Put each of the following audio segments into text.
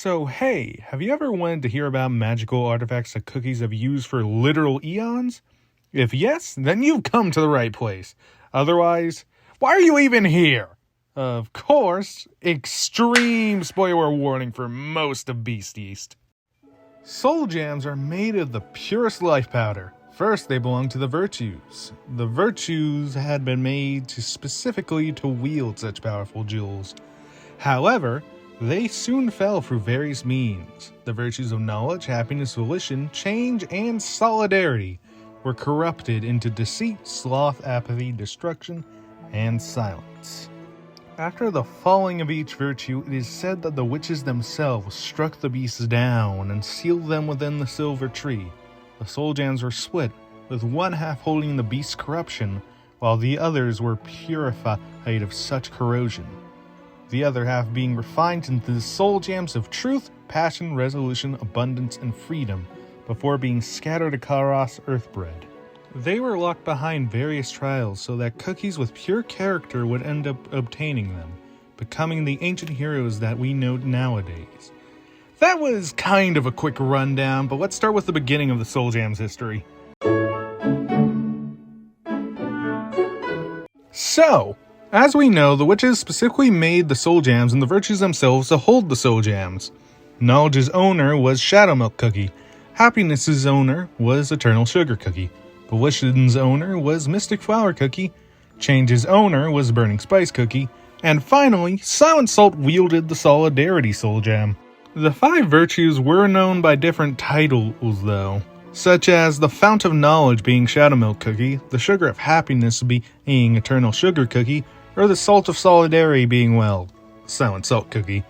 So hey, have you ever wanted to hear about magical artifacts that cookies have used for literal eons? If yes, then you've come to the right place. Otherwise, why are you even here? Of course, extreme spoiler warning for most of Beast East. Soul Jams are made of the purest life powder. First, they belong to the Virtues. The Virtues had been made specifically to wield such powerful jewels. However, they soon fell through various means. The virtues of knowledge, happiness, volition, change, and solidarity were corrupted into deceit, sloth, apathy, destruction, and silence. After the falling of each virtue, it is said that the witches themselves struck the beasts down and sealed them within the silver tree. The soul gems were split, with one half holding the beast's corruption, while the others were purified of such corrosion. The other half being refined into the soul gems of truth, passion, resolution, abundance, and freedom, before being scattered across Earthbread. They were locked behind various trials so that cookies with pure character would end up obtaining them, becoming the ancient heroes that we know nowadays. That was kind of a quick rundown, but let's start with the beginning of the Soul Jam's history. So, as we know, the witches specifically made the Soul Jams and the virtues themselves to hold the Soul Jams. Knowledge's owner was Shadow Milk Cookie. Happiness's owner was Eternal Sugar Cookie. Volition's owner was Mystic Flower Cookie. Change's owner was Burning Spice Cookie. And finally, Silent Salt wielded the Solidarity Soul Jam. The 5 virtues were known by different titles though, such as the Fount of Knowledge being Shadow Milk Cookie, the Sugar of Happiness being Eternal Sugar Cookie, or the Salt of Solidarity being, well, Silent Salt Cookie.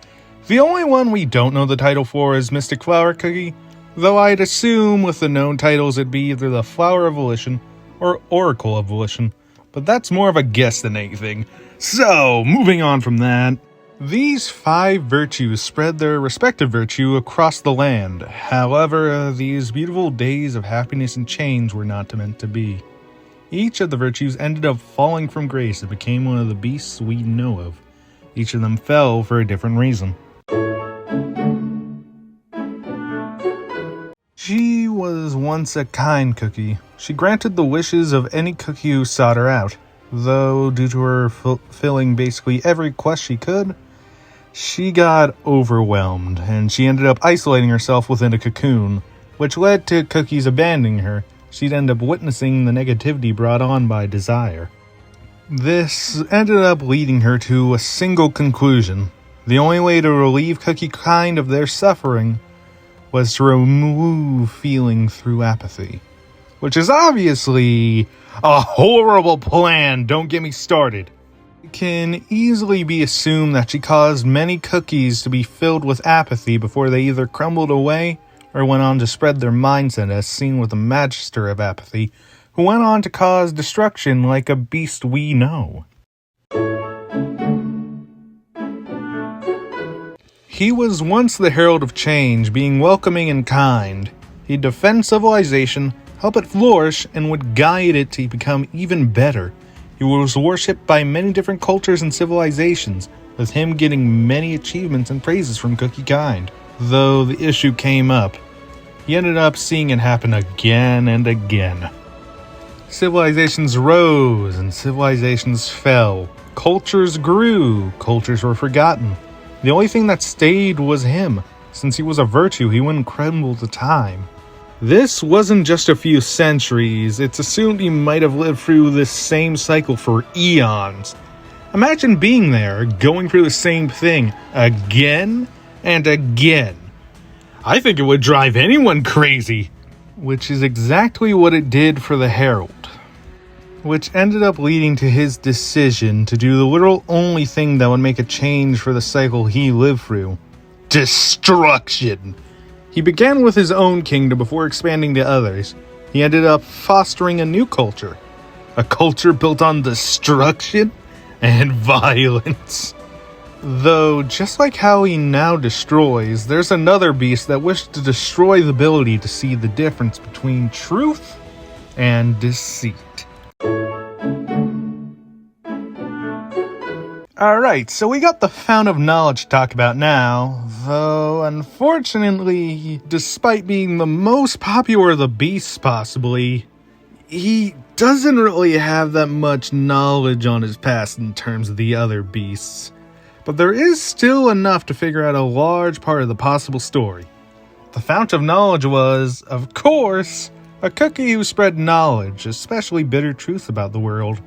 The only one we don't know the title for is Mystic Flower Cookie, though I'd assume with the known titles it'd be either the Flower of Volition or Oracle of Volition, but that's more of a guess than anything. So, moving on from that, these 5 virtues spread their respective virtue across the land. However, these beautiful days of happiness and change were not meant to be. Each of the virtues ended up falling from grace and became one of the beasts we know of. Each of them fell for a different reason. She was once a kind cookie. She granted the wishes of any cookie who sought her out. Though, due to her fulfilling basically every quest she could, she got overwhelmed, and she ended up isolating herself within a cocoon, which led to cookies abandoning her. She'd end up witnessing the negativity brought on by desire. This ended up leading her to a single conclusion. The only way to relieve Cookie Kind of their suffering was to remove feeling through apathy. Which is obviously a horrible plan, don't get me started. It can easily be assumed that she caused many cookies to be filled with apathy before they either crumbled away or went on to spread their mindset, as seen with the Magister of Apathy, who went on to cause destruction like a beast we know. He was once the Herald of Change, being welcoming and kind. He'd defend civilization, help it flourish, and would guide it to become even better. He was worshipped by many different cultures and civilizations, with him getting many achievements and praises from Cookie Kind. Though the issue came up, he ended up seeing it happen again and again. Civilizations rose and civilizations fell. Cultures grew, cultures were forgotten. The only thing that stayed was him. Since he was a virtue, he wouldn't crumble to time. This wasn't just a few centuries. It's assumed he might have lived through this same cycle for eons. Imagine being there, going through the same thing again and again. I think it would drive anyone crazy. Which is exactly what it did for the Herald. Which ended up leading to his decision to do the literal only thing that would make a change for the cycle he lived through. Destruction! He began with his own kingdom before expanding to others. He ended up fostering a new culture. A culture built on destruction and violence. Though, just like how he now destroys, there's another beast that wished to destroy the ability to see the difference between truth and deceit. Alright, so we got the Fount of Knowledge to talk about now, though unfortunately, despite being the most popular of the beasts possibly, he doesn't really have that much knowledge on his past in terms of the other beasts. But there is still enough to figure out a large part of the possible story. The fount of knowledge was, of course, a cookie who spread knowledge, especially bitter truths about the world.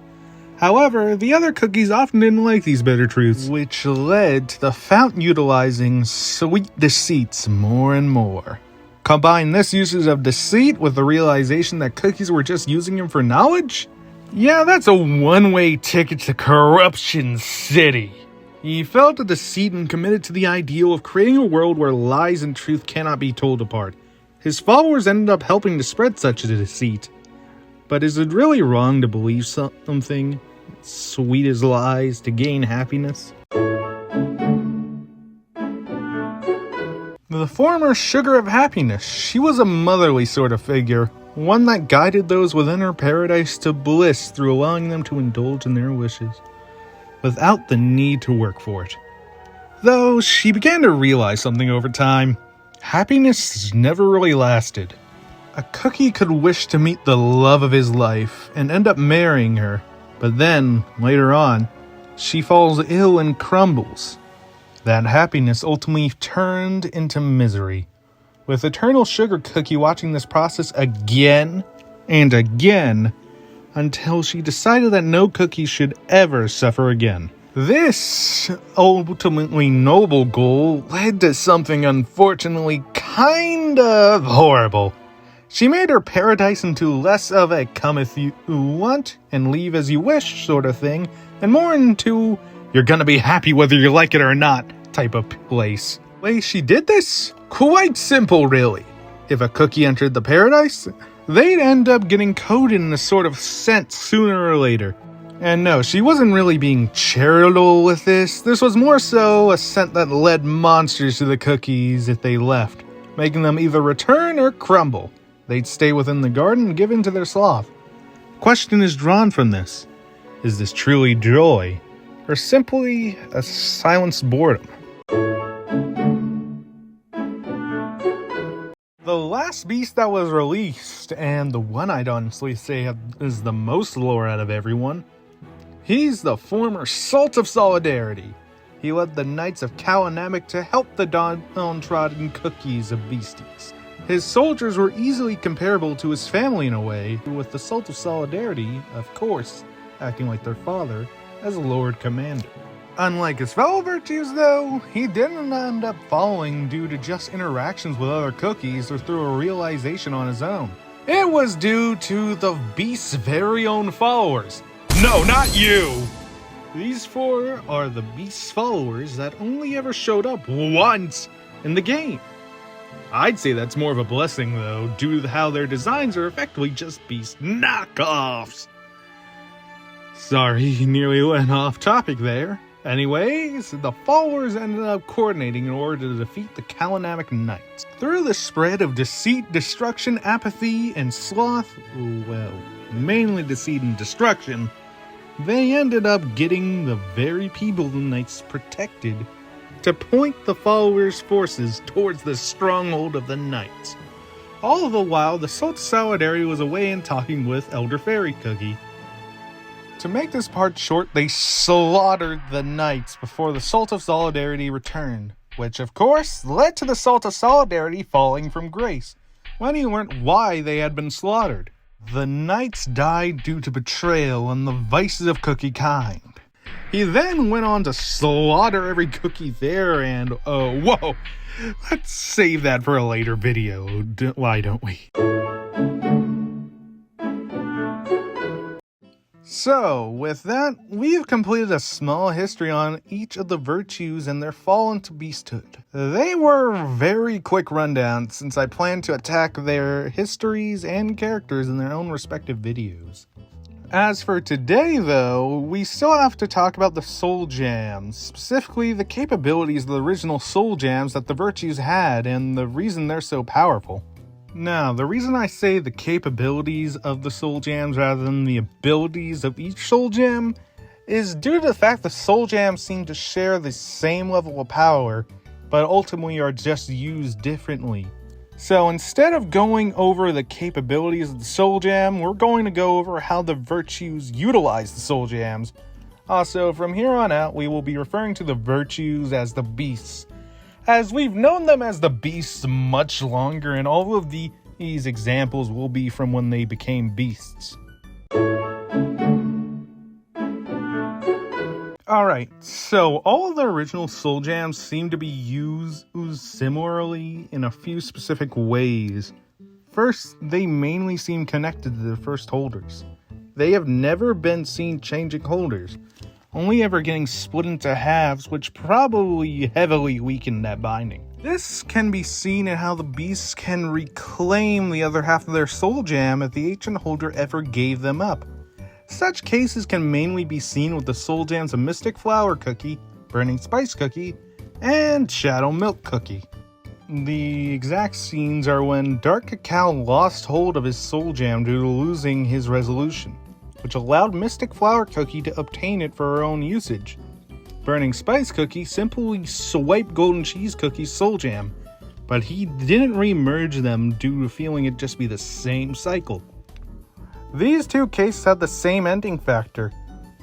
However, the other cookies often didn't like these bitter truths, which led to the fountain utilizing sweet deceits more and more. Combine this usage of deceit with the realization that cookies were just using him for knowledge? Yeah, that's a one-way ticket to Corruption City. He felt a deceit and committed to the ideal of creating a world where lies and truth cannot be told apart. His followers ended up helping to spread such a deceit. But is it really wrong to believe something sweet as lies to gain happiness? The former Sugar of Happiness, she was a motherly sort of figure, one that guided those within her paradise to bliss through allowing them to indulge in their wishes, without the need to work for it. Though she began to realize something over time. Happiness never really lasted. A cookie could wish to meet the love of his life and end up marrying her, but then, later on, she falls ill and crumbles. That happiness ultimately turned into misery, with Eternal Sugar Cookie watching this process again and again until she decided that no cookie should ever suffer again. This ultimately noble goal led to something unfortunately kind of horrible. She made her paradise into less of a come if you want and leave as you wish sort of thing, and more into you're gonna be happy whether you like it or not type of place. The way she did this? Quite simple, really. If a cookie entered the paradise, they'd end up getting coated in a sort of scent sooner or later. And no, she wasn't really being charitable with this. This was more so a scent that led monsters to the cookies if they left, making them either return or crumble. They'd stay within the garden and give in to their sloth. Question is drawn from this. Is this truly joy, or simply a silenced boredom? The last beast that was released, and the one I'd honestly say is the most lore out of everyone, he's the former Salt of Solidarity. He led the Knights of Kalanamek to help the downtrodden cookies of beasties. His soldiers were easily comparable to his family in a way, with the Salt of Solidarity, of course, acting like their father as Lord Commander. Unlike his fellow virtues, though, he didn't end up following due to just interactions with other cookies or through a realization on his own. It was due to the beast's very own followers. No, not you! These four are the beast's followers that only ever showed up once in the game. I'd say that's more of a blessing, though, due to how their designs are effectively just beast knockoffs. Sorry, nearly went off topic there. Anyways, the followers ended up coordinating in order to defeat the Kalanamek Knights. Through the spread of deceit, destruction, apathy, and sloth, well, mainly deceit and destruction, they ended up getting the very people the Knights protected to point the followers' forces towards the stronghold of the Knights. All the while, the Salt of Solidarity was away and talking with Elder Fairy Cookie. To make this part short, they slaughtered the Knights before the Salt of Solidarity returned, which of course led to the Salt of Solidarity falling from grace, when he learned why they had been slaughtered. The Knights died due to betrayal and the vices of cookie kind. He then went on to slaughter every cookie there and, whoa, let's save that for a later video, why don't we? So, with that, we've completed a small history on each of the virtues and their fall into beasthood. They were very quick rundowns since I plan to attack their histories and characters in their own respective videos. As for today, though, we still have to talk about the Soul Jams, specifically the capabilities of the original Soul Jams that the virtues had and the reason they're so powerful. Now, the reason I say the capabilities of the Soul Jams rather than the abilities of each Soul Gem is due to the fact the Soul Jams seem to share the same level of power, but ultimately are just used differently. So instead of going over the capabilities of the Soul Jam, we're going to go over how the virtues utilize the Soul Jams. Also, from here on out, we will be referring to the virtues as the beasts, as we've known them as the beasts much longer, and all of these examples will be from when they became beasts. Alright, so all of the original Soul Jams seem to be used similarly in a few specific ways. First, they mainly seem connected to the first holders. They have never been seen changing holders, only ever getting split into halves, which probably heavily weakened that binding. This can be seen in how the beasts can reclaim the other half of their Soul Jam if the ancient holder ever gave them up. Such cases can mainly be seen with the Soul Jams of Mystic Flower Cookie, Burning Spice Cookie, and Shadow Milk Cookie. The exact scenes are when Dark Cacao lost hold of his Soul Jam due to losing his resolution, which allowed Mystic Flower Cookie to obtain it for her own usage. Burning Spice Cookie simply swiped Golden Cheese Cookie's Soul Jam, but he didn't re-merge them due to feeling it just be the same cycle. These two cases had the same ending factor.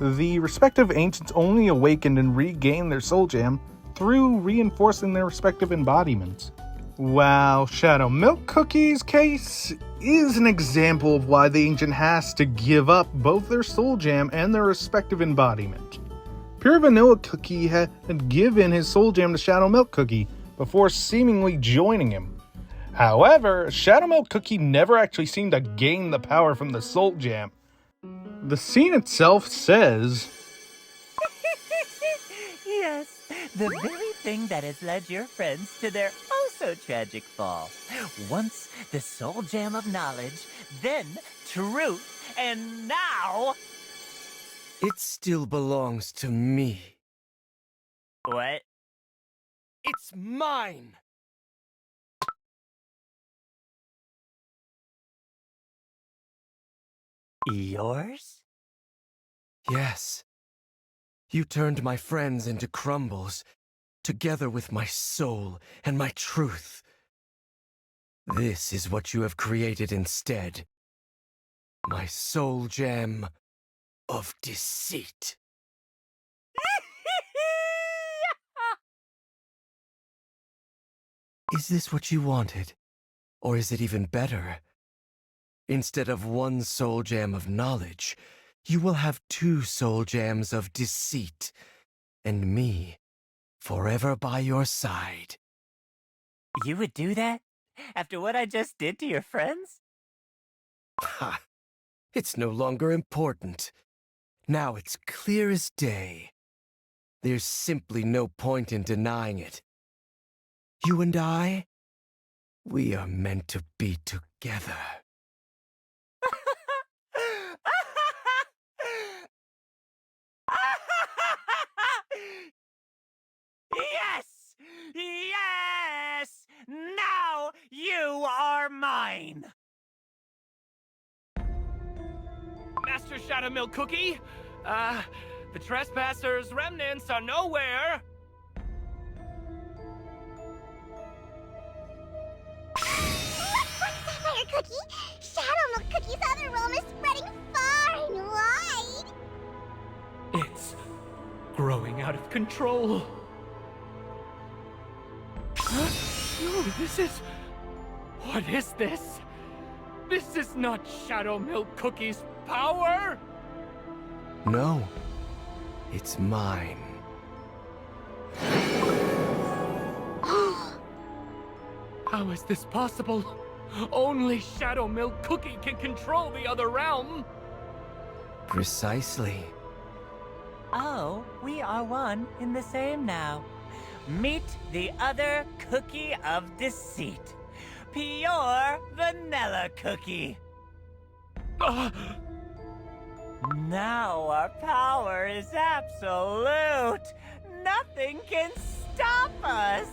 The respective ancients only awakened and regained their Soul Jam through reinforcing their respective embodiments. While Shadow Milk Cookie's case is an example of why the ancient has to give up both their Soul Jam and their respective embodiment. Pure Vanilla Cookie had given his Soul Jam to Shadow Milk Cookie before seemingly joining him. However, Shadow Milk Cookie never actually seemed to gain the power from the Soul Jam. The scene itself says, Yes, the very thing that has led your friends to their oh-so-tragic fall. Once the Soul Jam of knowledge, then truth, and now... It still belongs to me. What? It's mine! Yours? Yes. You turned my friends into crumbles, together with my soul and my truth. This is what you have created instead. My Soul Jam of deceit. Is this what you wanted? Or is it even better? Instead of one Soul Jam of knowledge, you will have two Soul Jams of deceit, and me, forever by your side. You would do that? After what I just did to your friends? Ha! It's no longer important. Now it's clear as day. There's simply no point in denying it. You and I, we are meant to be together. Yes! Yes! Now you are mine! Master Shadow Milk Cookie, the trespassers' remnants are nowhere. Sapphire Cookie! Shadow Milk Cookie's other realm is spreading far and wide! It's growing out of control. Huh? No, this is... What is this? This is not Shadow Milk Cookie's power! No, it's mine. How is this possible? Only Shadow Milk Cookie can control the other realm! Precisely. Oh, we are one in the same now. Meet the other cookie of deceit. Pure Vanilla Cookie. Now our power is absolute. Nothing can stop us.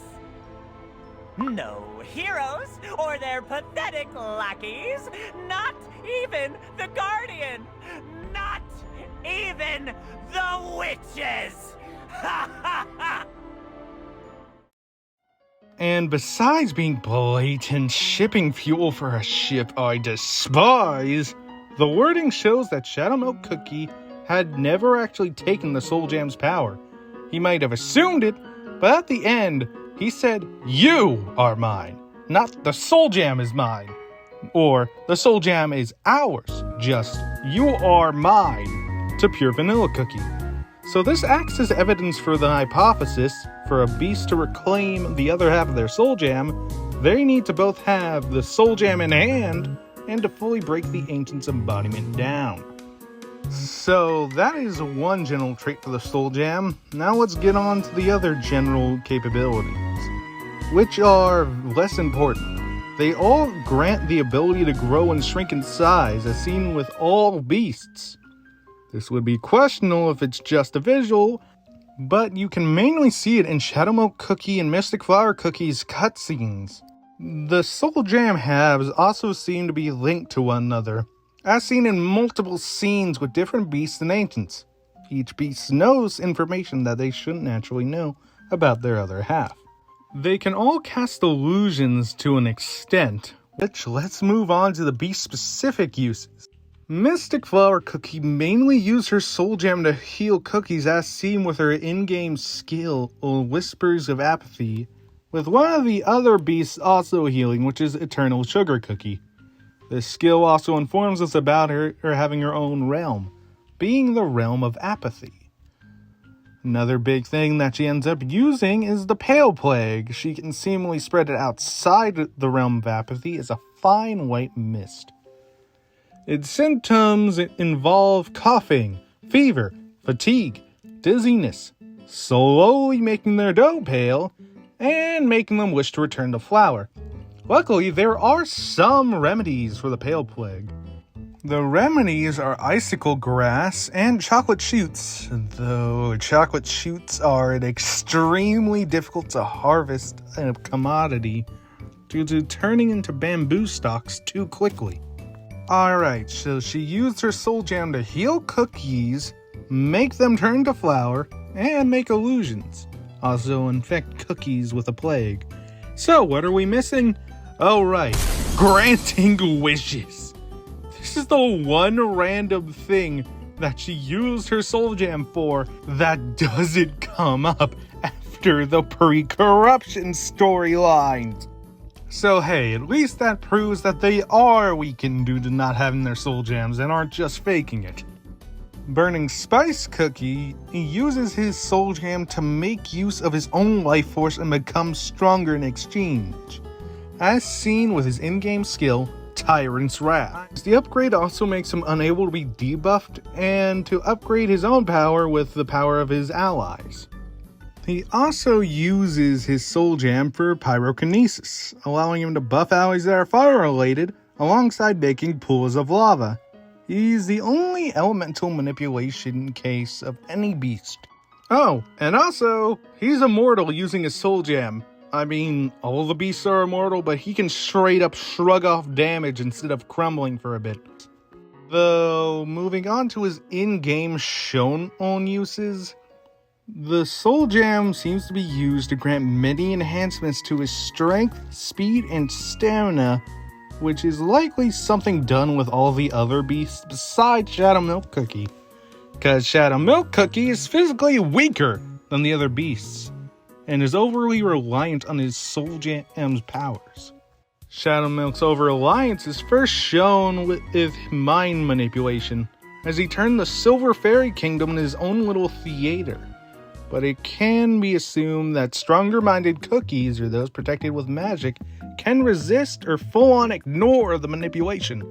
No heroes or their pathetic lackeys. Not even the Guardian. Not even the witches. Ha ha ha! And besides being blatant shipping fuel for a ship I despise, the wording shows that Shadow Milk Cookie had never actually taken the Soul Jam's power. He might have assumed it, but at the end, he said, "You are mine, not the Soul Jam is mine." Or, the Soul Jam is ours, just, "You are mine," to Pure Vanilla Cookie. So this acts as evidence for the hypothesis, for a beast to reclaim the other half of their Soul Jam, they need to both have the Soul Jam in hand, and to fully break the Ancient's embodiment down. So that is one general trait for the Soul Jam. Now let's get on to the other general capabilities, which are less important. They all grant the ability to grow and shrink in size, as seen with all beasts. This would be questionable if it's just a visual, but you can mainly see it in Shadow Milk Cookie and Mystic Flower Cookie's cutscenes. The Soul Jam halves also seem to be linked to one another, as seen in multiple scenes with different beasts and ancients. Each beast knows information that they shouldn't naturally know about their other half. They can all cast illusions to an extent, which let's move on to the beast-specific uses. Mystic Flower Cookie mainly used her Soul Jam to heal cookies, as seen with her in-game skill, Whispers of Apathy, with one of the other beasts also healing, which is Eternal Sugar Cookie. This skill also informs us about her having her own realm, being the realm of apathy. Another big thing that she ends up using is the Pale Plague. She can seemingly spread it outside the realm of apathy as a fine white mist. Its symptoms involve coughing, fever, fatigue, dizziness, slowly making their dough pale, and making them wish to return to flour. Luckily, there are some remedies for the Pale Plague. The remedies are icicle grass and chocolate shoots, though chocolate shoots are an extremely difficult to harvest commodity due to turning into bamboo stalks too quickly. Alright, so she used her Soul Jam to heal cookies, make them turn to flour, and make illusions. Also infect cookies with a plague. So what are we missing? Oh right, granting wishes. This is the one random thing that she used her Soul Jam for that doesn't come up after the pre-corruption storylines. So hey, at least that proves that they are weakened due to not having their Soul Jams and aren't just faking it. Burning Spice Cookie uses his Soul Jam to make use of his own life force and become stronger in exchange, as seen with his in-game skill, Tyrant's Wrath. The upgrade also makes him unable to be debuffed and to upgrade his own power with the power of his allies. He also uses his Soul Jam for pyrokinesis, allowing him to buff allies that are fire-related, alongside making pools of lava. He's the only elemental manipulation case of any beast. Oh, and also, he's immortal using his Soul Jam. I mean, all the beasts are immortal, but he can straight up shrug off damage instead of crumbling for a bit. Though, moving on to his in-game shown-on uses, the Soul Jam seems to be used to grant many enhancements to his strength, speed, and stamina, which is likely something done with all the other beasts besides Shadow Milk Cookie, because Shadow Milk Cookie is physically weaker than the other beasts, and is overly reliant on his Soul Jam's powers. Shadow Milk's over-reliance is first shown with mind manipulation, as he turned the Silver Fairy Kingdom in his own little theater. But it can be assumed that stronger-minded cookies, or those protected with magic, can resist or full-on ignore the manipulation.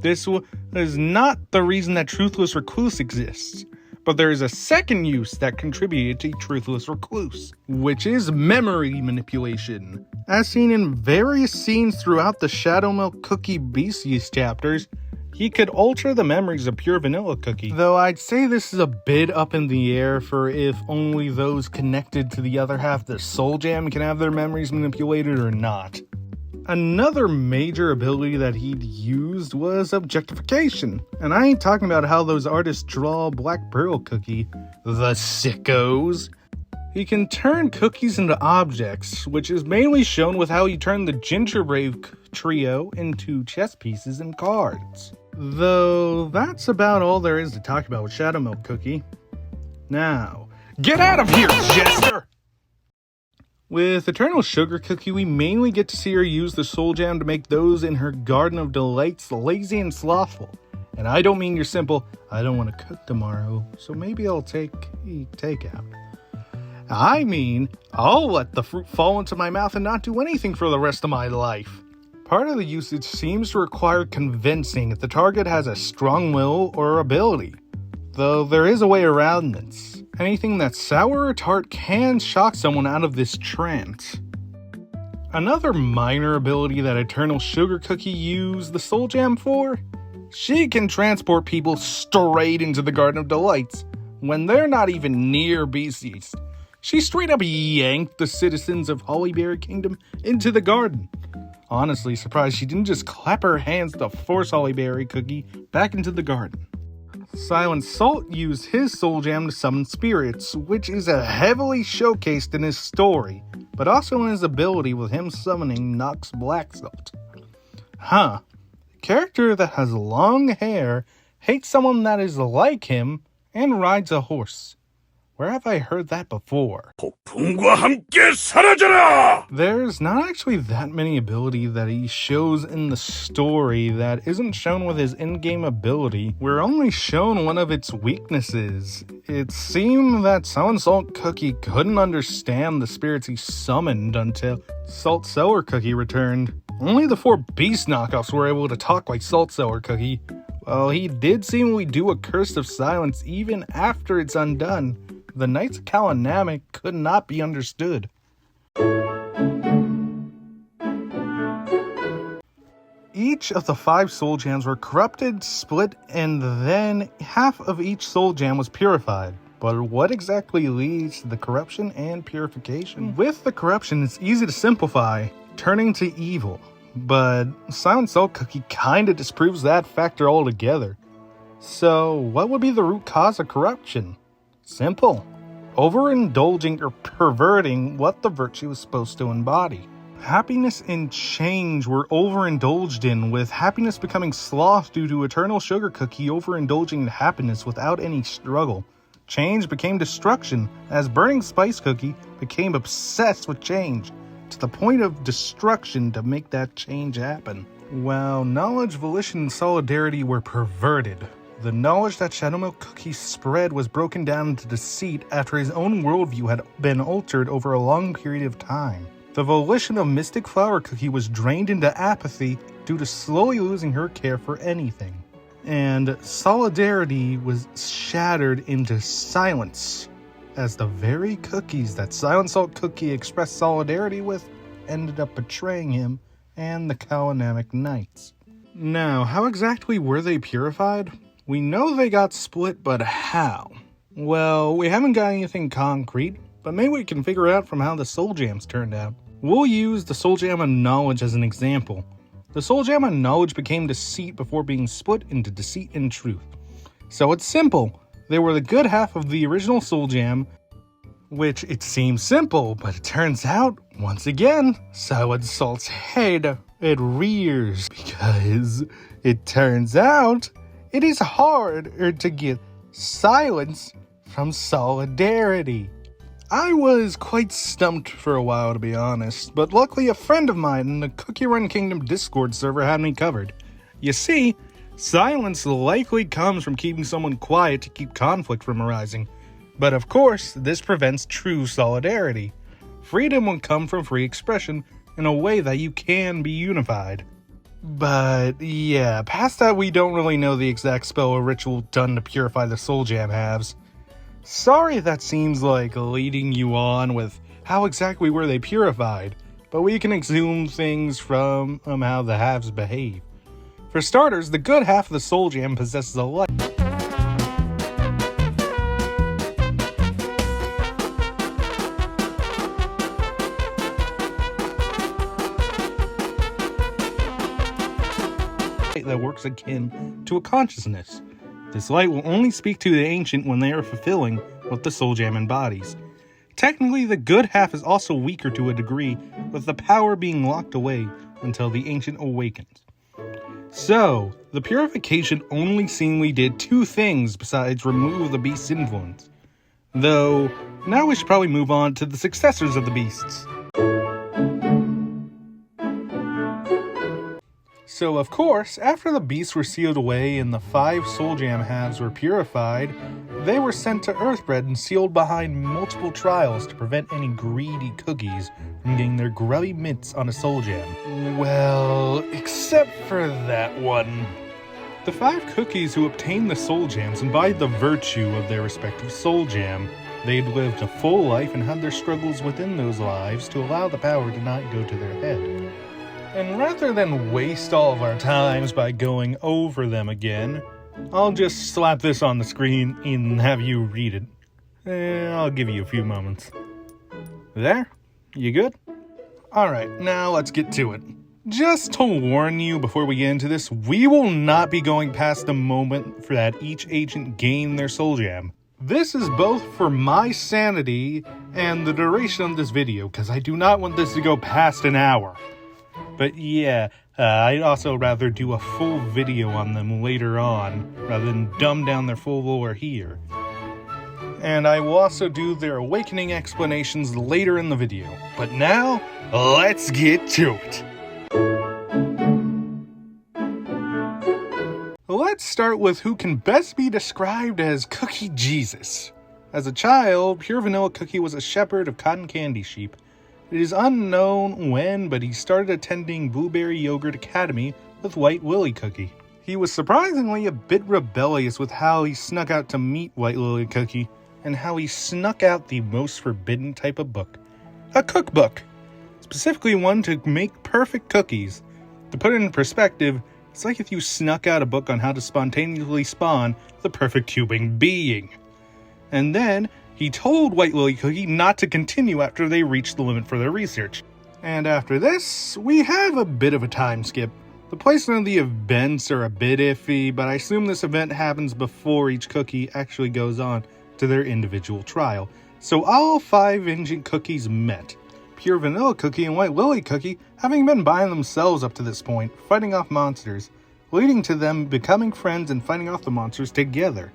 This is not the reason that Truthless Recluse exists, but there is a second use that contributed to Truthless Recluse, which is memory manipulation. As seen in various scenes throughout the Shadow Milk Cookie Beast Use chapters, he could alter the memories of Pure Vanilla Cookie, though I'd say this is a bit up in the air for if only those connected to the other half of the Soul Jam can have their memories manipulated or not. Another major ability that he'd used was objectification, and I ain't talking about how those artists draw Black Pearl Cookie, the sickos. He can turn cookies into objects, which is mainly shown with how he turned the gingerbread trio into chess pieces and cards. Though that's about all there is to talk about with Shadow Milk Cookie. Now, get out of here, Jester! With Eternal Sugar Cookie, we mainly get to see her use the Soul Jam to make those in her Garden of Delights lazy and slothful. And I don't mean you're simple, I don't want to cook tomorrow, so maybe I'll take takeout. I mean, I'll let the fruit fall into my mouth and not do anything for the rest of my life. Part of the usage seems to require convincing if the target has a strong will or ability. Though there is a way around this. Anything that's sour or tart can shock someone out of this trance. Another minor ability that Eternal Sugar Cookie used the Soul Jam for? She can transport people straight into the Garden of Delights when they're not even near Beasties. She straight up yanked the citizens of Hollyberry Kingdom into the garden. Honestly surprised she didn't just clap her hands to force Hollyberry Cookie back into the garden. Silent Salt used his Soul Jam to summon spirits, which is heavily showcased in his story, but also in his ability with him summoning Nox Black Salt. A character that has long hair, hates someone that is like him, and rides a horse. Where have I heard that before? 폭풍과 함께 사라져라! There's not actually that many ability that he shows in the story that isn't shown with his in-game ability. We're only shown one of its weaknesses. It seemed that Silent Salt Cookie couldn't understand the spirits he summoned until Salt Cellar Cookie returned. Only the 4 beast knockoffs were able to talk like Salt Cellar Cookie. While he did seemingly do a Curse of Silence even after it's undone, the Knights of Kalanamic could not be understood. Each of the 5 Soul Jams were corrupted, split, and then half of each Soul Jam was purified. But what exactly leads to the corruption and purification? With the corruption, it's easy to simplify, turning to evil. But Silent Salt Cookie kinda disproves that factor altogether. So, what would be the root cause of corruption? Simple. Overindulging or perverting what the virtue is supposed to embody. Happiness and change were overindulged in, with happiness becoming sloth due to Eternal Sugar Cookie overindulging in happiness without any struggle. Change became destruction, as Burning Spice Cookie became obsessed with change, to the point of destruction to make that change happen. While knowledge, volition, and solidarity were perverted, the knowledge that Shadow Milk Cookie spread was broken down into deceit after his own worldview had been altered over a long period of time. The volition of Mystic Flower Cookie was drained into apathy due to slowly losing her care for anything. And solidarity was shattered into silence, as the very cookies that Silent Salt Cookie expressed solidarity with ended up betraying him and the Kalanamic Knights. Now, how exactly were they purified? We know they got split, but how? Well, we haven't got anything concrete, but maybe we can figure out from how the Soul Jams turned out. We'll use the Soul Jam of Knowledge as an example. The Soul Jam of Knowledge became deceit before being split into deceit and truth. So it's simple. They were the good half of the original Soul Jam, which it seems simple, but it turns out, once again, Silent Salt's head, it rears, because it turns out it is harder to get silence from solidarity. I was quite stumped for a while, to be honest, but luckily a friend of mine in the Cookie Run Kingdom Discord server had me covered. You see, silence likely comes from keeping someone quiet to keep conflict from arising. But of course, this prevents true solidarity. Freedom will come from free expression in a way that you can be unified. But yeah, past that we don't really know the exact spell or ritual done to purify the Soul Jam halves. Sorry if that seems like leading you on with how exactly were they purified, but we can assume things from how the halves behave. For starters, the good half of the Soul Jam possesses a light that works akin to a consciousness. This light will only speak to the ancient when they are fulfilling what the Soul Jam embodies. Technically, the good half is also weaker to a degree, with the power being locked away until the Ancient awakens. So, the purification only seemingly did two things besides remove the beast's influence. Though, now we should probably move on to the successors of the beasts. So, of course, after the beasts were sealed away and the 5 Souljam halves were purified, they were sent to Earthbred and sealed behind multiple trials to prevent any greedy cookies from getting their grubby mitts on a Souljam. Well, except for that one. The 5 cookies who obtained the Souljams embodied the virtue of their respective Souljam. They'd lived a full life and had their struggles within those lives to allow the power to not go to their head. And rather than waste all of our times by going over them again, I'll just slap this on the screen and have you read it. I'll give you a few moments. There? You good? Alright, now let's get to it. Just to warn you before we get into this, we will not be going past the moment that each agent gained their Souljam. This is both for my sanity and the duration of this video, because I do not want this to go past an hour. But yeah, I'd also rather do a full video on them later on, rather than dumb down their full lore here. And I will also do their awakening explanations later in the video. But now, let's get to it! Let's start with who can best be described as Cookie Jesus. As a child, Pure Vanilla Cookie was a shepherd of cotton candy sheep. It is unknown when, but he started attending Blueberry Yogurt Academy with White Lily Cookie. He was surprisingly a bit rebellious with how he snuck out to meet White Lily Cookie, and how he snuck out the most forbidden type of book. A cookbook! Specifically one to make perfect cookies. To put it in perspective, it's like if you snuck out a book on how to spontaneously spawn the perfect human being. And then, he told White Lily Cookie not to continue after they reached the limit for their research. And after this, we have a bit of a time skip. The placement of the events are a bit iffy, but I assume this event happens before each cookie actually goes on to their individual trial. So all 5 ancient cookies met. Pure Vanilla Cookie and White Lily Cookie having been by themselves up to this point, fighting off monsters, leading to them becoming friends and fighting off the monsters together.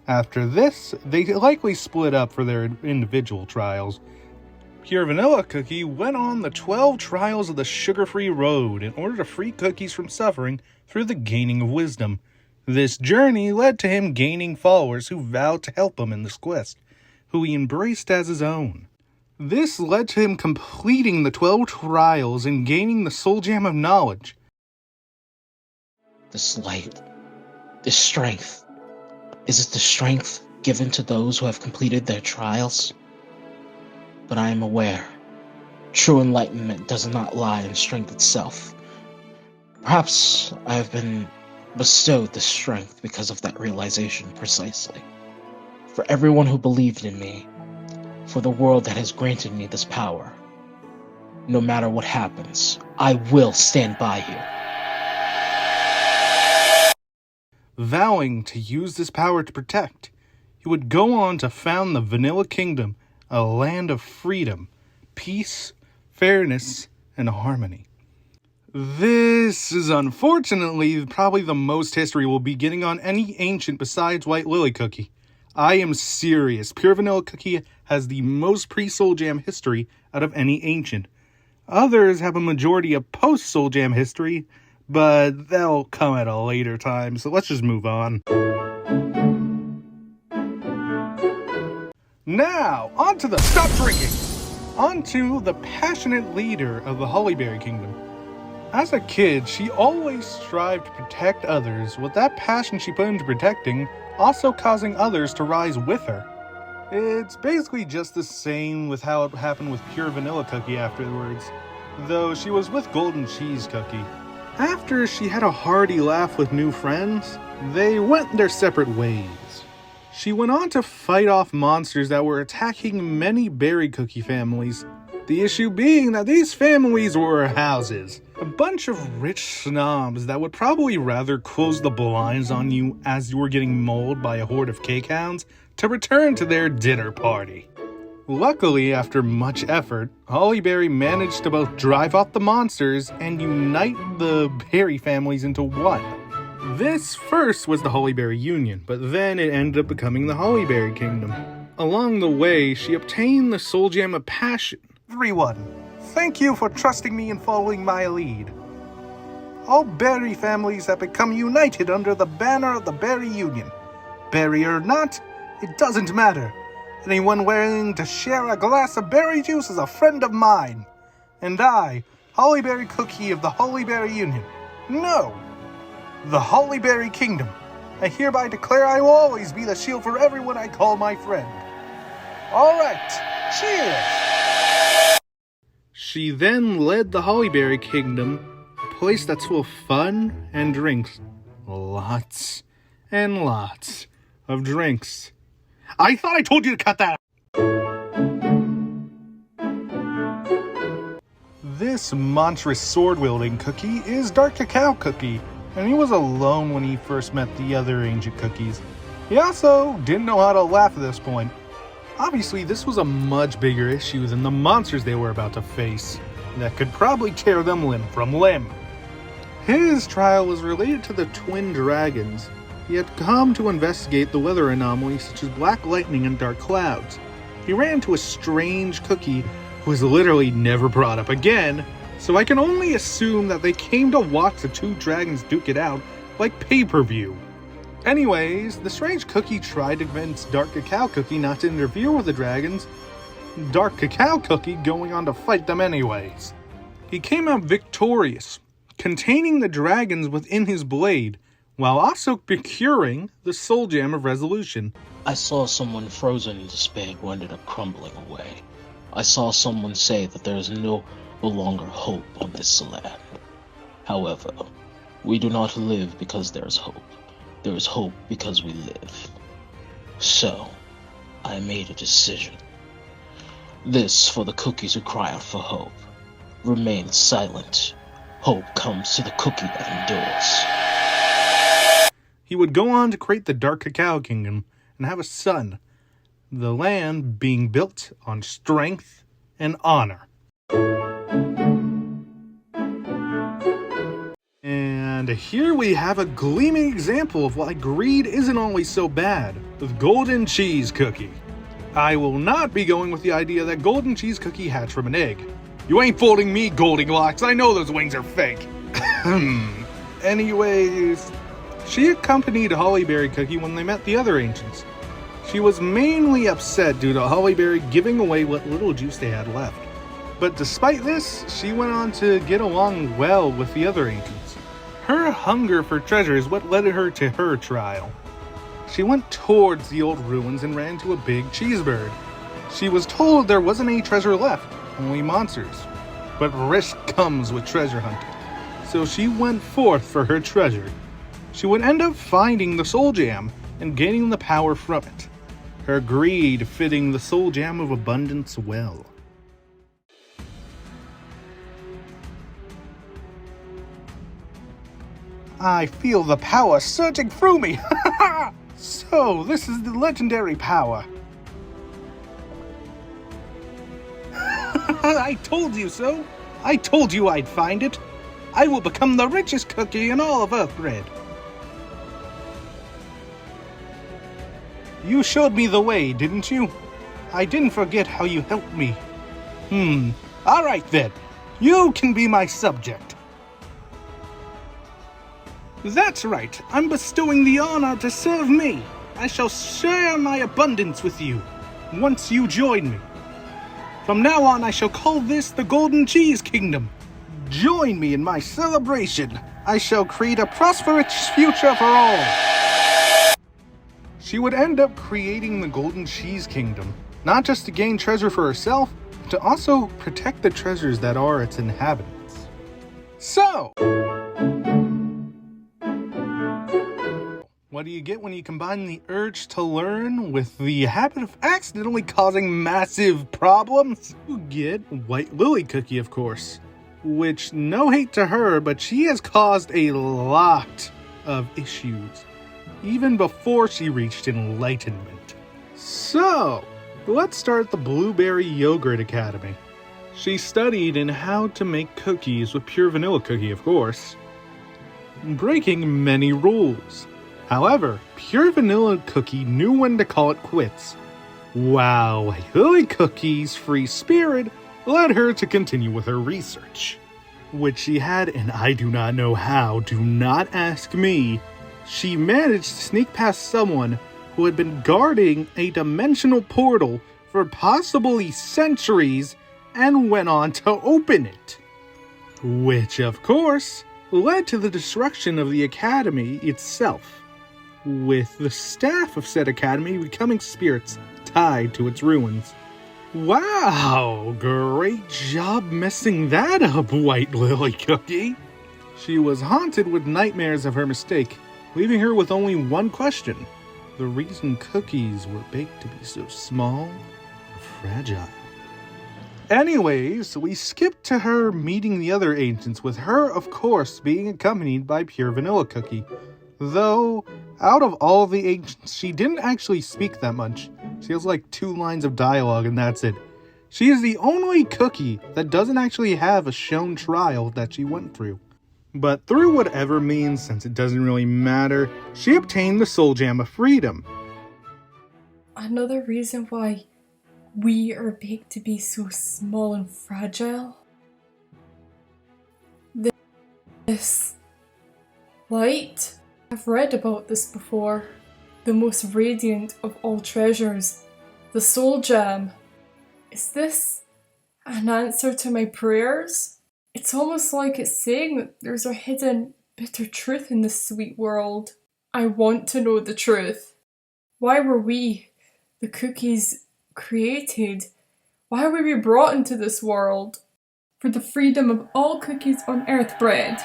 After this, they likely split up for their individual trials. Pure Vanilla Cookie went on the 12 trials of the sugar-free road in order to free cookies from suffering through the gaining of wisdom. This journey led to him gaining followers who vowed to help him in this quest, who he embraced as his own. This led to him completing the 12 trials and gaining the Souljam of Knowledge. This light, this strength. Is it the strength given to those who have completed their trials? But I am aware, true enlightenment does not lie in strength itself. Perhaps I have been bestowed this strength because of that realization precisely. For everyone who believed in me, for the world that has granted me this power, no matter what happens, I will stand by you. Vowing to use this power to protect, he would go on to found the Vanilla Kingdom, a land of freedom, peace, fairness, and harmony. This is unfortunately probably the most history we'll be getting on any ancient besides White Lily Cookie. I am serious, Pure Vanilla Cookie has the most pre-Souljam history out of any ancient. Others have a majority of post-Souljam history, but that'll come at a later time, so let's just move on. Now, on to the stop drinking! On to the passionate leader of the Hollyberry Kingdom. As a kid, she always strived to protect others, with that passion she put into protecting also causing others to rise with her. It's basically just the same with how it happened with Pure Vanilla Cookie afterwards, though she was with Golden Cheese Cookie. After she had a hearty laugh with new friends, they went their separate ways. She went on to fight off monsters that were attacking many berry cookie families. The issue being that these families were houses. A bunch of rich snobs that would probably rather close the blinds on you as you were getting mauled by a horde of cake hounds to return to their dinner party. Luckily, after much effort, Holly Berry managed to both drive off the monsters and unite the berry families into one. This first was the Holly Berry Union, but then it ended up becoming the Holly Berry Kingdom. Along the way, she obtained the Souljam of Passion. Everyone, thank you for trusting me and following my lead. All berry families have become united under the banner of the Berry Union. Berry or not, it doesn't matter. Anyone willing to share a glass of berry juice is a friend of mine. And I, Holly Berry Cookie of the Holly Berry Union. No, the Holly Berry Kingdom. I hereby declare I will always be the shield for everyone I call my friend. Alright, cheers! She then led the Holly Berry Kingdom, a place that's full of fun and drinks. Lots and lots of drinks. I thought I told you to cut that out. This monstrous sword-wielding cookie is Dark Cacao Cookie, and he was alone when he first met the other ancient cookies. He also didn't know how to laugh at this point. Obviously, this was a much bigger issue than the monsters they were about to face, that could probably tear them limb from limb. His trial was related to the twin dragons. He had come to investigate the weather anomalies such as black lightning and dark clouds. He ran into a strange cookie who was literally never brought up again, so I can only assume that they came to watch the two dragons duke it out like pay-per-view. Anyways, the strange cookie tried to convince Dark Cacao Cookie not to interfere with the dragons, Dark Cacao Cookie going on to fight them anyways. He came out victorious, containing the dragons within his blade, while also procuring the Souljam of Resolution. I saw someone frozen in despair who ended up crumbling away. I saw someone say that there is no longer hope on this land. However, we do not live because there is hope. There is hope because we live. So, I made a decision. This for the cookies who cry out for hope. Remain silent. Hope comes to the cookie that endures. He would go on to create the Dark Cacao Kingdom and have a son, the land being built on strength and honor. And here we have a gleaming example of why greed isn't always so bad, with Golden Cheese Cookie. I will not be going with the idea that Golden Cheese Cookie hatched from an egg. You ain't fooling me, Goldilocks, I know those wings are fake. Anyways, she accompanied Holly Berry Cookie when they met the other ancients. She was mainly upset due to Holly Berry giving away what little juice they had left. But despite this, she went on to get along well with the other ancients. Her hunger for treasure is what led her to her trial. She went towards the old ruins and ran into a big cheesebird. She was told there wasn't any treasure left, only monsters. But risk comes with treasure hunting, so she went forth for her treasure. She would end up finding the Souljam and gaining the power from it. Her greed fitting the Souljam of Abundance well. I feel the power surging through me! So, this is the legendary power. I told you so! I told you I'd find it! I will become the richest cookie in all of Earthbread! You showed me the way, didn't you? I didn't forget how you helped me. Alright then. You can be my subject. That's right. I'm bestowing the honor to serve me. I shall share my abundance with you, once you join me. From now on, I shall call this the Golden Cheese Kingdom. Join me in my celebration. I shall create a prosperous future for all. She would end up creating the Golden Cheese Kingdom, not just to gain treasure for herself, but to also protect the treasures that are its inhabitants. So, what do you get when you combine the urge to learn with the habit of accidentally causing massive problems? You get White Lily Cookie, of course, which, no hate to her, but she has caused a lot of issues, even before she reached enlightenment. So, Let's start the Blueberry Yogurt Academy. She studied in how to make cookies with pure vanilla cookie, of course, breaking many rules. However, pure vanilla cookie knew when to call it quits. Wow, Lily Cookie's free spirit led her to continue with her research, which she had, and I do not know how, do not ask me. She managed to sneak past someone who had been guarding a dimensional portal for possibly centuries and went on to open it. Which, of course, led to the destruction of the academy itself, with the staff of said academy becoming spirits tied to its ruins. Wow, great job messing that up, White Lily Cookie. She was haunted with nightmares of her mistake, leaving her with only one question: the reason cookies were baked to be so small and fragile. Anyways, we skip to her meeting the other ancients, with her, of course, being accompanied by Pure Vanilla Cookie. Though, out of all of the ancients, she didn't actually speak that much. She has like 2 lines of dialogue and that's it. She is the only cookie that doesn't actually have a shown trial that she went through. But through whatever means, since it doesn't really matter, she obtained the Souljam of Freedom. Another reason why we are baked to be so small and fragile. This light. I've read about this before. The most radiant of all treasures. The Souljam. Is this an answer to my prayers? It's almost like it's saying that there's a hidden, bitter truth in this sweet world. I want to know the truth. Why were we, the cookies, created? Why were we brought into this world? For the freedom of all cookies on earth bred.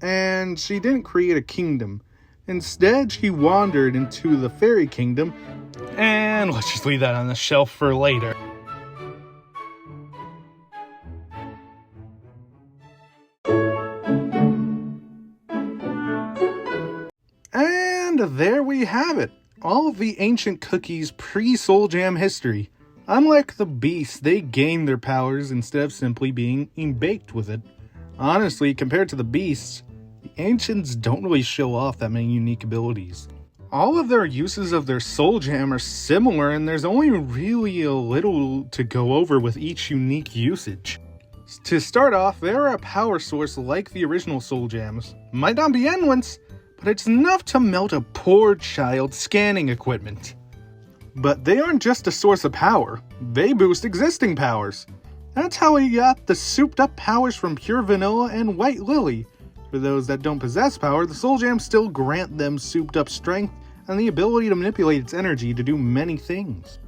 And she didn't create a kingdom. Instead, she wandered into the fairy kingdom, and let's just leave that on the shelf for later. And there we have it. All of the ancient cookies' pre-Souljam history. Unlike the beasts, they gained their powers instead of simply being baked with it. Honestly, compared to the beasts, the ancients don't really show off that many unique abilities. All of their uses of their Souljam are similar, and there's only really a little to go over with each unique usage. To start off, they're a power source like the original Souljams. Might not be endless, but it's enough to melt a poor child's scanning equipment. But they aren't just a source of power, they boost existing powers. That's how we got the souped up powers from Pure Vanilla and White Lily. For those that don't possess power, the Souljam still grant them souped up strength and the ability to manipulate its energy to do many things.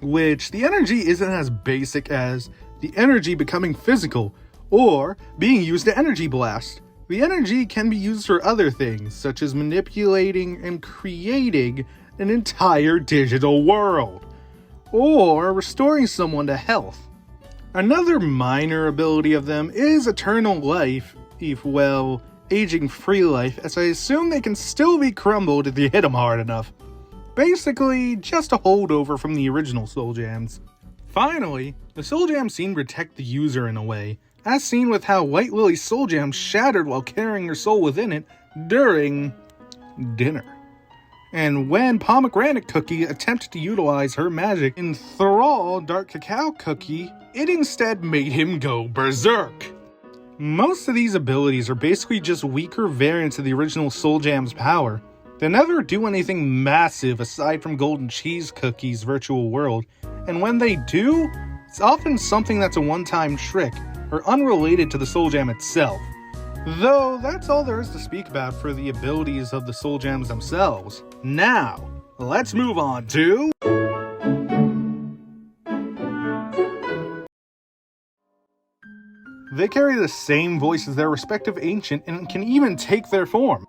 Which, the energy isn't as basic as the energy becoming physical, or being used to energy blast. The energy can be used for other things, such as manipulating and creating an entire digital world, or restoring someone to health. Another minor ability of them is eternal life, aging free life, as I assume they can still be crumbled if you hit them hard enough. Basically, just a holdover from the original Souljams. Finally, the Souljam scene protect the user in a way, as seen with how White Lily's Souljam shattered while carrying her soul within it during dinner. And when Pomegranate Cookie attempted to utilize her magic in Thrall Dark Cacao Cookie, it instead made him go berserk. Most of these abilities are basically just weaker variants of the original Souljam's power. They never do anything massive aside from Golden Cheese Cookie's virtual world, and when they do, it's often something that's a one-time trick, or unrelated to the Souljam itself. Though, that's all there is to speak about for the abilities of the Souljams themselves. Now, let's move on to... They carry the same voice as their respective ancient and can even take their form.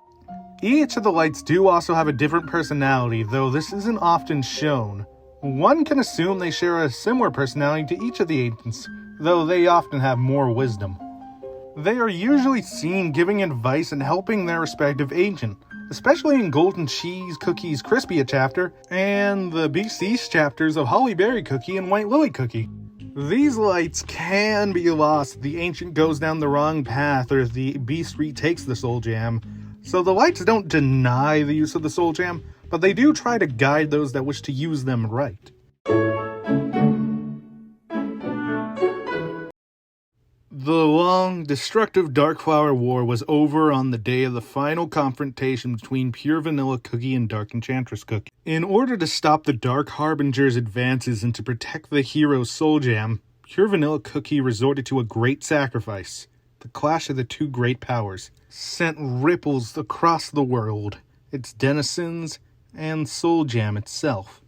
Each of the lights do also have a different personality, though this isn't often shown. One can assume they share a similar personality to each of the ancients, though they often have more wisdom. They are usually seen giving advice and helping their respective ancient, especially in Golden Cheese Cookie's Crispia chapter, and the Beast East chapters of Holly Berry Cookie and White Lily Cookie. These lights can be lost if the Ancient goes down the wrong path or if the Beast retakes the Soul Gem. So the lights don't deny the use of the Soul Gem, but they do try to guide those that wish to use them right. The long, destructive Dark Flower War was over on the day of the final confrontation between Pure Vanilla Cookie and Dark Enchantress Cookie. In order to stop the Dark Harbinger's advances and to protect the hero's Soul Gem, Pure Vanilla Cookie resorted to a great sacrifice. The clash of the two great powers sent ripples across the world, its denizens, and Soul Gem itself.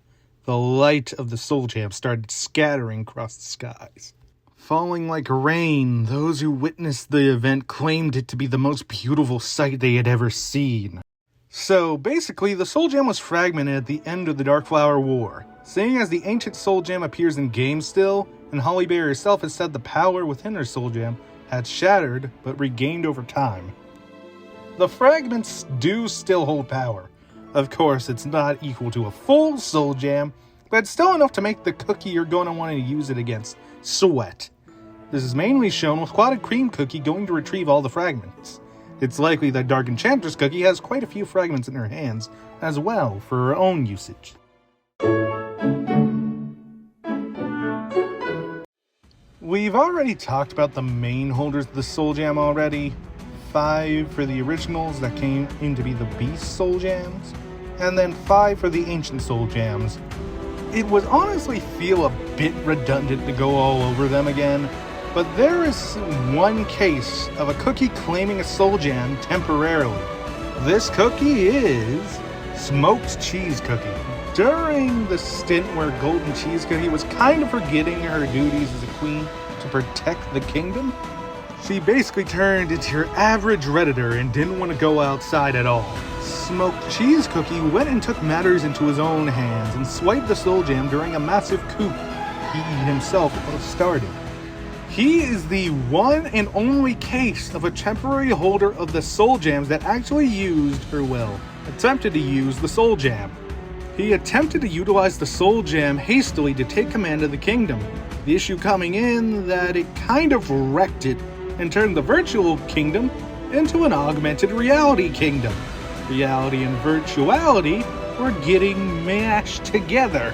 The light of the Soul Gem started scattering across the skies. Falling like rain, those who witnessed the event claimed it to be the most beautiful sight they had ever seen. So, basically, the Soul Gem was fragmented at the end of the Dark Flower War. Seeing as the ancient Soul Gem appears in game still, and Hollyberry herself has said the power within her Soul Gem had shattered, but regained over time. The fragments do still hold power. Of course, it's not equal to a full Soul Gem, but it's still enough to make the cookie you're going to want to use it against sweat. This is mainly shown with Clotted Cream Cookie going to retrieve all the fragments. It's likely that Dark Enchantress Cookie has quite a few fragments in her hands as well for her own usage. We've already talked about the main holders of the Soul Gem already. 5 for the originals that came in to be the Beast Soul Gems, and then 5 for the Ancient Soul Gems. It would honestly feel a bit redundant to go all over them again, but there is one case of a cookie claiming a Soul Gem temporarily. This cookie is Smoked Cheese Cookie. During the stint where Golden Cheese Cookie was kind of forgetting her duties as a queen to protect the kingdom, she basically turned into your average Redditor and didn't want to go outside at all. Smoked Cheese Cookie went and took matters into his own hands and swiped the Soul Gem during a massive coup he himself started. He is the one and only case of a temporary holder of the Soul Gems that actually attempted to use the Soul Gem. He attempted to utilize the Soul Gem hastily to take command of the kingdom. The issue coming in that it kind of wrecked it and turned the virtual kingdom into an augmented reality kingdom. Reality and virtuality were getting mashed together.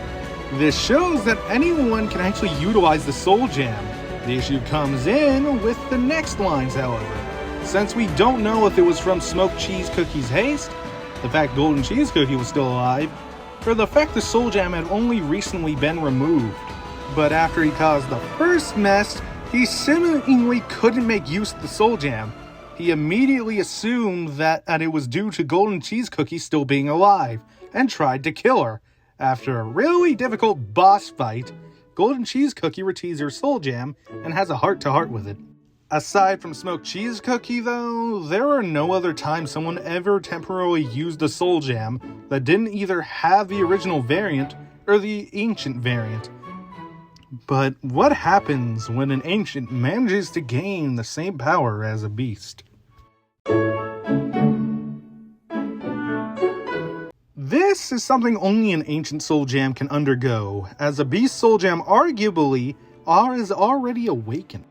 This shows that anyone can actually utilize the Soul Gem. The issue comes in with the next lines, however. Since we don't know if it was from Smoked Cheese Cookie's haste, the fact Golden Cheese Cookie was still alive, or the fact the Soul Gem had only recently been removed. But after he caused the first mess, he seemingly couldn't make use of the Soul Gem. He immediately assumed that it was due to Golden Cheese Cookie still being alive, and tried to kill her. After a really difficult boss fight, Golden Cheese Cookie retrieves her Soul Gem and has a heart-to-heart with it. Aside from Smoked Cheese Cookie, though, there are no other times someone ever temporarily used a Soul Gem that didn't either have the original variant or the ancient variant. But what happens when an ancient manages to gain the same power as a beast? This is something only an ancient Soul Gem can undergo, as a beast Soul Gem arguably is already awakened.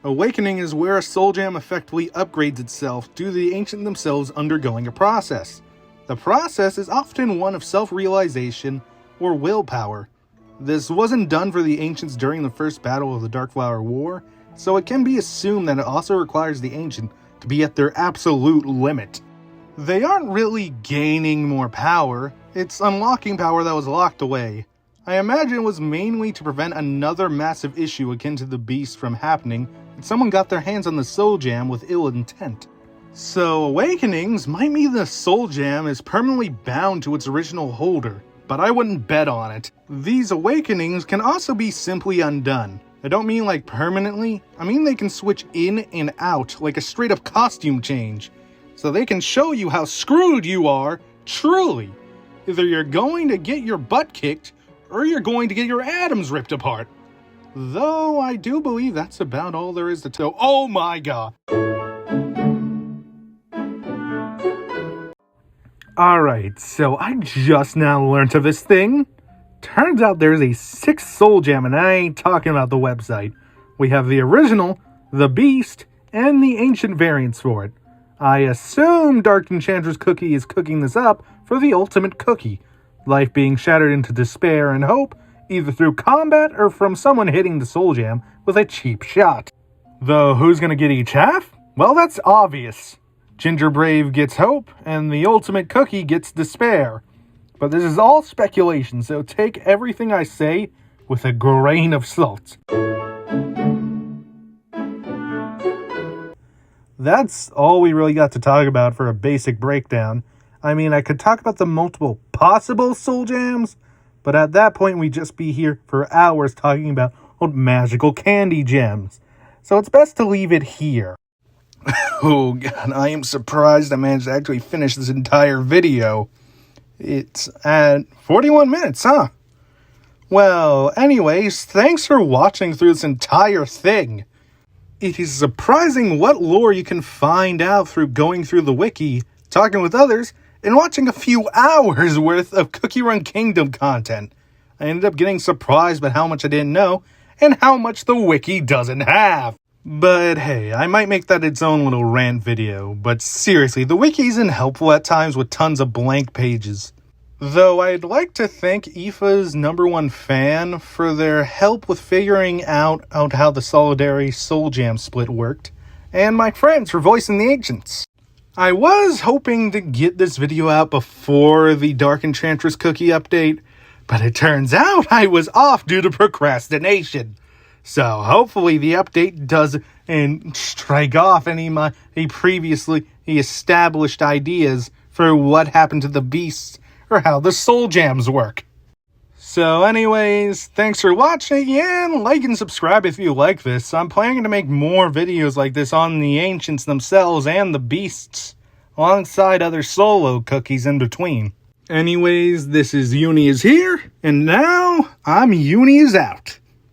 Awakening is where a Soul Gem effectively upgrades itself due to the ancient themselves undergoing a process. The process is often one of self-realization or willpower. This wasn't done for the ancients during the first battle of the Dark Flower War, so it can be assumed that it also requires the ancient to be at their absolute limit. They aren't really gaining more power, it's unlocking power that was locked away. I imagine it was mainly to prevent another massive issue akin to the beast from happening, and someone got their hands on the Soul Gem with ill intent. So awakenings might mean the Soul Gem is permanently bound to its original holder, but I wouldn't bet on it. These awakenings can also be simply undone. I don't mean like permanently, I mean they can switch in and out like a straight up costume change. So they can show you how screwed you are, truly. Either you're going to get your butt kicked, or you're going to get your atoms ripped apart. Though I do believe that's about all there is to tell. Oh my god! Alright, so I just now learned of this thing. Turns out there's a 6th Soul Jam, and I ain't talking about the website. We have the original, the Beast, and the ancient variants for it. I assume Dark Enchantress Cookie is cooking this up for the ultimate cookie. Life being shattered into despair and hope, either through combat or from someone hitting the Soul Jam with a cheap shot. Though who's gonna get each half? Well, that's obvious. Ginger Brave gets hope, and the ultimate cookie gets despair. But this is all speculation, so take everything I say with a grain of salt. That's all we really got to talk about for a basic breakdown. I mean, I could talk about the multiple possible Soul Jams, but at that point we'd just be here for hours talking about old magical candy gems. So it's best to leave it here. Oh god, I am surprised I managed to actually finish this entire video. It's at 41 minutes, huh? Well, anyways, thanks for watching through this entire thing. It is surprising what lore you can find out through going through the wiki, talking with others, and watching a few hours worth of Cookie Run Kingdom content. I ended up getting surprised by how much I didn't know, and how much the wiki doesn't have. But hey, I might make that its own little rant video, but seriously, the wiki isn't helpful at times with tons of blank pages. Though I'd like to thank IFA's #1 fan for their help with figuring out how the Solidarity Soul Jam split worked, and my friends for voicing the ancients. I was hoping to get this video out before the Dark Enchantress Cookie update, but it turns out I was off due to procrastination. So hopefully the update does and strike off any of my previously established ideas for what happened to the beasts or how the Soul Jams work. So anyways, thanks for watching, and like and subscribe if you like this. I'm planning to make more videos like this on the ancients themselves and the beasts, alongside other solo cookies in between. Anyways, this is Uni is here, and now I'm Uni is out.